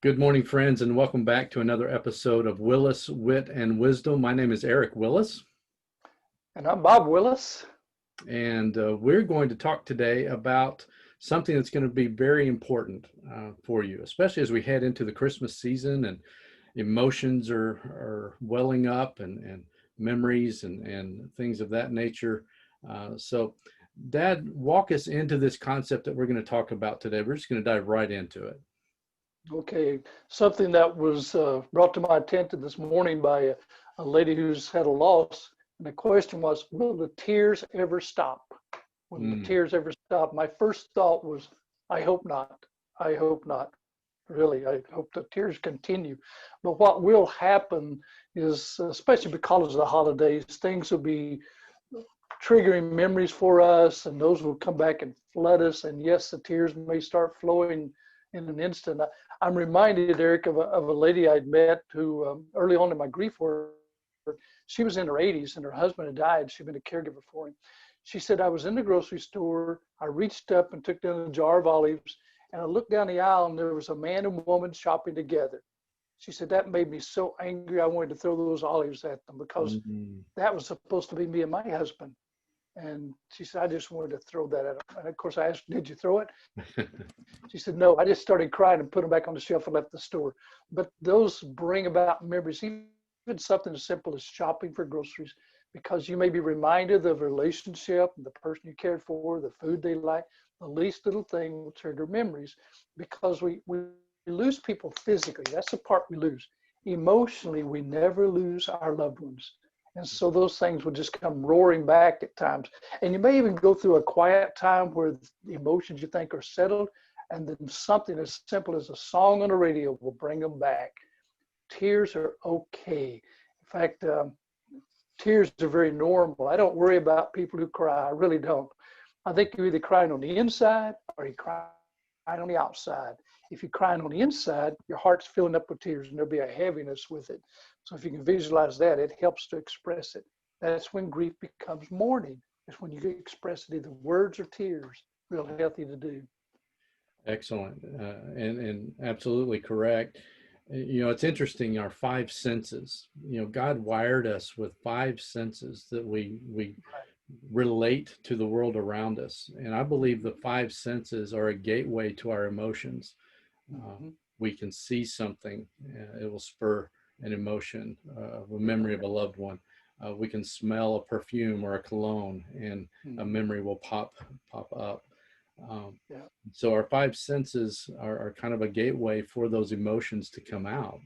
Good morning, friends, and welcome back to another episode of Willis, Wit, and Wisdom. My name is Eric Willis, And I'm Bob Willis. and we're going to talk today about something that's going to be very important for you, especially as we head into the Christmas season and emotions are welling up and memories and things of that nature. So, Dad, walk us into this concept that we're going to talk about today. We're just going to dive right into it. Okay, something that was brought to my attention this morning by a lady who's had a loss. And the question was, will the tears ever stop? Will the tears ever stop? My first thought was, I hope not. I hope not. Really, I hope the tears continue. But what will happen is, especially because of the holidays, things will be triggering memories for us, and those will come back and flood us. And yes, the tears may start flowing in an instant. I'm reminded, Eric, of a lady I'd met who early on in my grief work, she was in her 80s and her husband had died. She'd been a caregiver for him. She said, I was in the grocery store. I reached up and took down a jar of olives, and I looked down the aisle and there was a man and woman shopping together. She said, that made me so angry. I wanted to throw those olives at them because that was supposed to be me and my husband. And she said, I just wanted to throw that at him. And of course I asked, did you throw it? She said, no, I just started crying and put them back on the shelf and left the store. But those bring about memories, even something as simple as shopping for groceries, because you may be reminded of a relationship, the person you cared for, the food they like. The least little thing will trigger memories, because we lose people physically. That's the part we lose. Emotionally, we never lose our loved ones. And so those things will just come roaring back at times. And you may even go through a quiet time where the emotions you think are settled, and then something as simple as a song on the radio will bring them back. Tears are okay. In fact, tears are very normal. I don't worry about people who cry. I really don't. I think you're either crying on the inside or you're crying on the outside. If you're crying on the inside, your heart's filling up with tears and there'll be a heaviness with it. So if you can visualize that, it helps to express it. That's when grief becomes mourning. It's when you express it either words or tears. Real healthy to do. Excellent, and absolutely correct. You know, it's interesting, our five senses. You know, God wired us with five senses that we relate to the world around us. And I believe the five senses are a gateway to our emotions. We can see something, it will spur an emotion, a memory of a loved one. We can smell a perfume or a cologne, and a memory will pop up. So our five senses are kind of a gateway for those emotions to come out.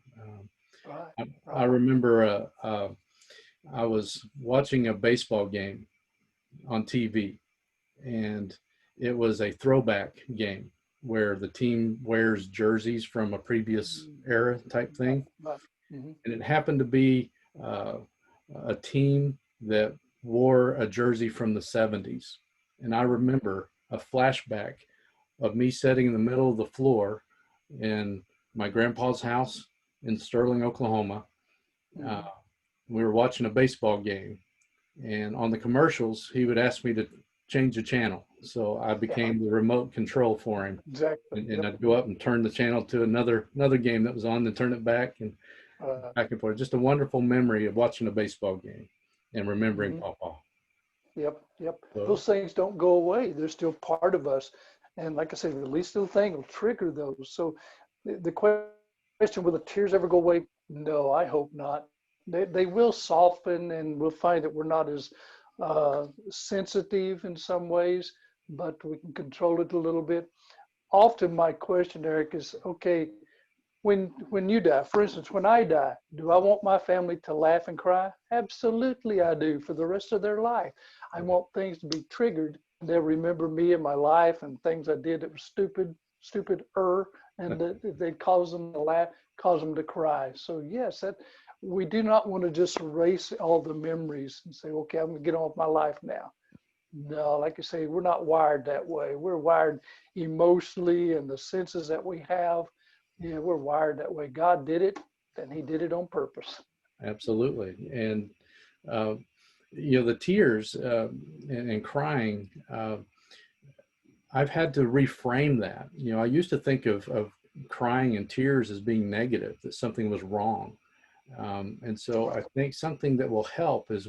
I remember I was watching a baseball game on TV, and it was a throwback game where the team wears jerseys from a previous era type thing. And it happened to be a team that wore a jersey from the 70s. And I remember a flashback of me sitting in the middle of the floor in my grandpa's house in Sterling, Oklahoma. We were watching a baseball game, and on the commercials, he would ask me to change the channel. So I became the remote control for him. Exactly. And I'd go up and turn the channel to another game that was on, and turn it back and back and forth. Just a wonderful memory of watching a baseball game and remembering Papa. Yep. So, those things don't go away. They're still part of us. And like I said, the least little thing will trigger those. So the question, will the tears ever go away? No, I hope not. They will soften, and we'll find that we're not as sensitive in some ways, but we can control it a little bit. Often my question, Eric, is, okay, when you die, for instance, when I die, do I want my family to laugh and cry? Absolutely I do, for the rest of their life. I want things to be triggered. They'll remember me and my life and things I did that was stupid, and that they cause them to laugh, cause them to cry. So yes, we do not want to just erase all the memories and say, okay, I'm going to get on with my life now. No, like you say, we're not wired that way. We're wired emotionally, and the senses that we have, yeah, we're wired that way. God did it, and he did it on purpose. absolutely. And, you know, the tears and crying, I've had to reframe that. You know, I used to think of crying and tears as being negative, that something was wrong. And so I think something that will help is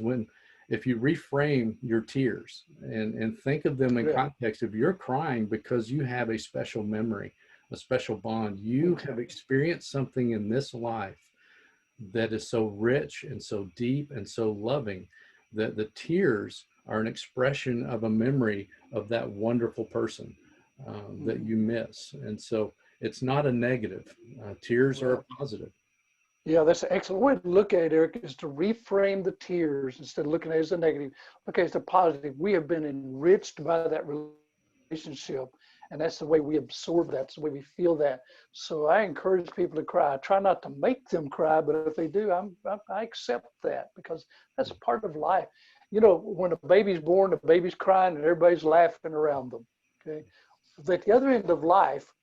if you reframe your tears and think of them in Yeah. context of you're crying because you have a special memory, a special bond. You have experienced something in this life that is so rich and so deep and so loving that the tears are an expression of a memory of that wonderful person that you miss. And so it's not a negative. Tears are a positive. Yeah, that's an excellent way to look at it, Eric, is to reframe the tears instead of looking at it as a negative. Look at it as a positive. We have been enriched by that relationship, and that's the way we absorb that. That's the way we feel that. So I encourage people to cry. I try not to make them cry, but if they do, I accept that because that's part of life. You know, when a baby's born, the baby's crying and everybody's laughing around them. Okay, at the other end of life,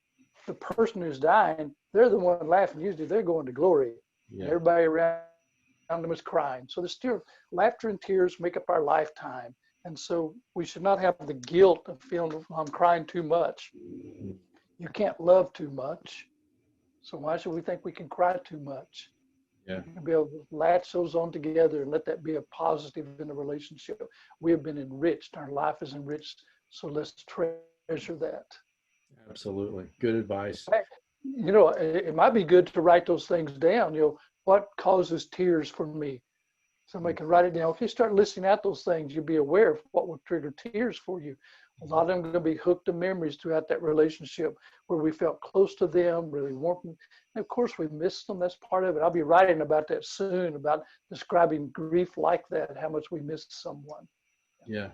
the person who's dying, they're the one laughing. Usually they're going to glory. Yeah. And everybody around them is crying. So the still laughter and tears make up our lifetime. And so we should not have the guilt of feeling I'm crying too much. You can't love too much. So why should we think we can cry too much? Yeah. You can be able to latch those on together and let that be a positive in the relationship. We have been enriched. Our life is enriched. So let's treasure that. Absolutely. Good advice. You know, it might be good to write those things down. You know, what causes tears for me? Somebody can write it down. If you start listing out those things, you'll be aware of what will trigger tears for you. A lot of them are going to be hooked to memories throughout that relationship where we felt close to them, really warm. And of course, we miss them. That's part of it. I'll be writing about that soon, about describing grief like that, how much we miss someone. Yeah.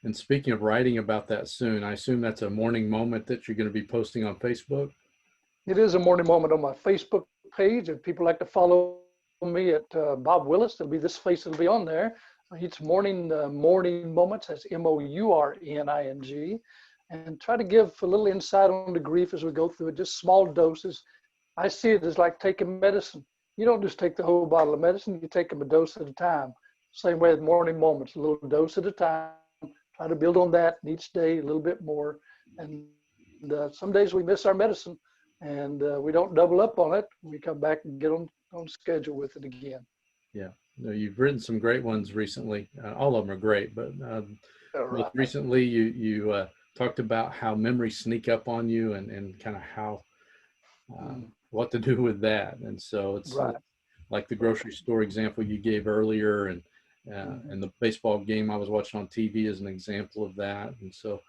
And speaking of writing about that soon, I assume that's a morning moment that you're going to be posting on Facebook. It is a morning moment on my Facebook page. If people like to follow me at Bob Willis, it'll be this face that'll be on there. Each morning, morning moments, that's MOURNING, and try to give a little insight on the grief as we go through it, just small doses. I see it as like taking medicine. You don't just take the whole bottle of medicine, you take them a dose at a time. Same way with morning moments, a little dose at a time. Try to build on that each day a little bit more. And some days we miss our medicine and we don't double up on it. We come back and get on schedule with it again. Yeah. No, you've written some great ones recently. All of them are great, but most recently you talked about how memories sneak up on you and kind of how what to do with that. And so it's like the grocery store example you gave earlier, and the baseball game I was watching on TV is an example of that. And so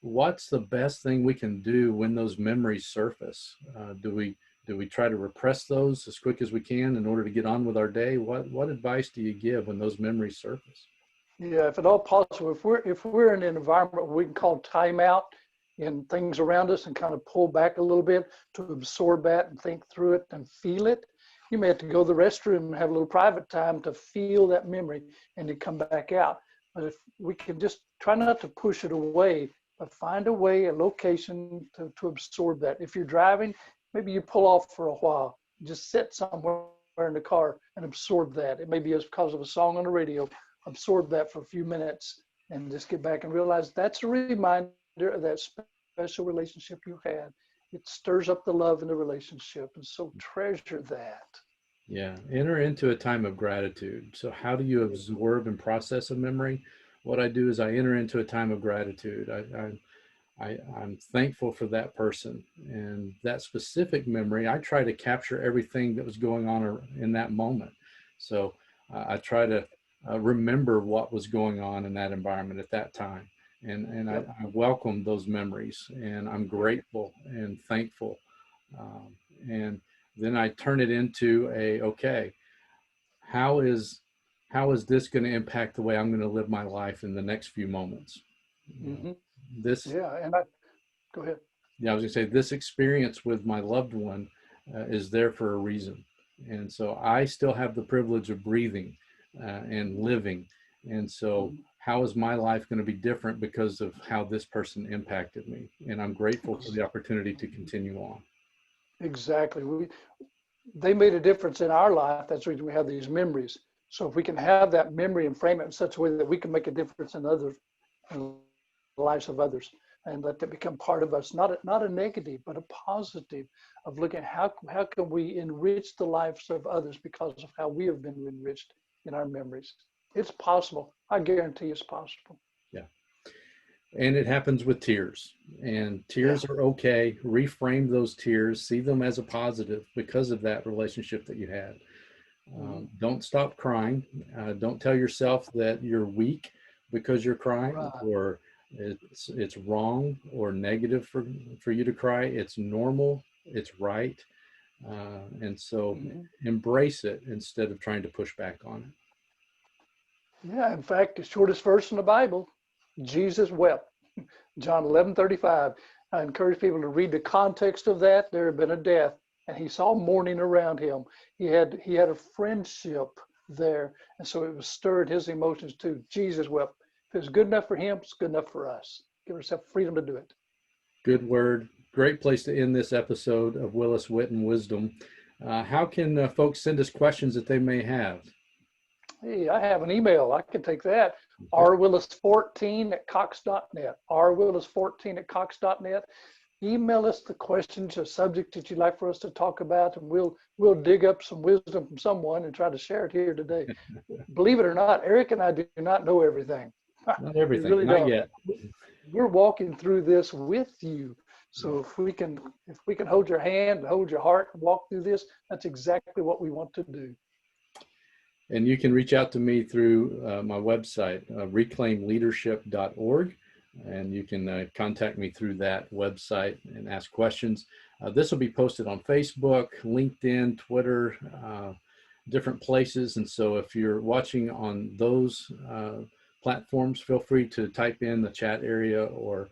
what's the best thing we can do when those memories surface? Do we try to repress those as quick as we can in order to get on with our day? What advice do you give when those memories surface? Yeah, if at all possible, if we're in an environment we can call timeout and things around us and kind of pull back a little bit to absorb that and think through it and feel it. You may have to go to the restroom and have a little private time to feel that memory and then come back out. But if we can just try not to push it away, but find a way, a location to absorb that. If you're driving, maybe you pull off for a while, just sit somewhere in the car and absorb that. It may be because of a song on the radio, absorb that for a few minutes and just get back and realize that's a reminder of that special relationship you had. It stirs up the love in the relationship. And so treasure that. Yeah. Enter into a time of gratitude. So how do you absorb and process a memory? What I do is I enter into a time of gratitude. I'm thankful for that person and that specific memory. I try to capture everything that was going on in that moment. So I try to remember what was going on in that environment at that time. And I welcome those memories, and I'm grateful and thankful. And then I turn it into okay, how is this going to impact the way I'm going to live my life in the next few moments? Mm-hmm. And go ahead. Yeah, I was going to say this experience with my loved one is there for a reason. And so I still have the privilege of breathing and living. And so how is my life going to be different because of how this person impacted me? And I'm grateful for the opportunity to continue on. Exactly. They made a difference in our life. That's the reason we have these memories. So if we can have that memory and frame it in such a way that we can make a difference in the lives of others, and let that become part of us, not a negative, but a positive of looking at how can we enrich the lives of others because of how we have been enriched in our memories. It's possible. I guarantee it's possible. Yeah. And it happens with tears, and tears Yeah. are okay. Reframe those tears, see them as a positive because of that relationship that you had. Don't stop crying. Don't tell yourself that you're weak because you're crying, Right. or it's wrong or negative for you to cry. It's normal. It's right. And so Mhm. embrace it instead of trying to push back on Yeah, in fact, the shortest verse in the Bible, Jesus wept. John 11:35. I encourage people to read the context of that. There had been a death, and he saw mourning around him. He had a friendship there, and so it was stirred his emotions too. Jesus wept. If it's good enough for him, it's good enough for us. Give ourselves freedom to do it. Good word. Great place to end this episode of Willis Wit and Wisdom. How can folks send us questions that they may have? Hey, I have an email. I can take that. Okay. rwillis14@cox.net. rwillis14@cox.net. Email us the questions or subject that you'd like for us to talk about, and we'll dig up some wisdom from someone and try to share it here today. Believe it or not, Eric and I do not know everything. Not We everything, really not don't. yet. We're walking through this with you. Yeah. So if we can hold your hand, hold your heart, and walk through this, that's exactly what we want to do. And you can reach out to me through my website, reclaimleadership.org. And you can contact me through that website and ask questions. This will be posted on Facebook, LinkedIn, Twitter, different places. And so if you're watching on those platforms, feel free to type in the chat area or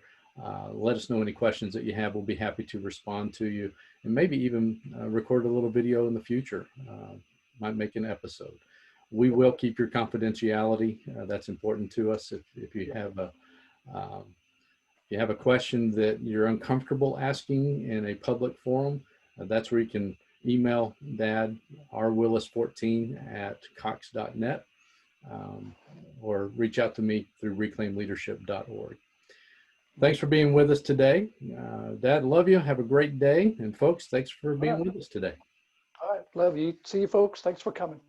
let us know any questions that you have. We'll be happy to respond to you, and maybe even record a little video in the future. Might make an episode. We will keep your confidentiality. That's important to us. If you have a question that you're uncomfortable asking in a public forum, that's where you can email Dad, rwillis14@cox.net, or reach out to me through reclaimleadership.org. Thanks for being with us today. Dad, love you. Have a great day. And folks, thanks for being with us today. All right. Love you. See you, folks. Thanks for coming.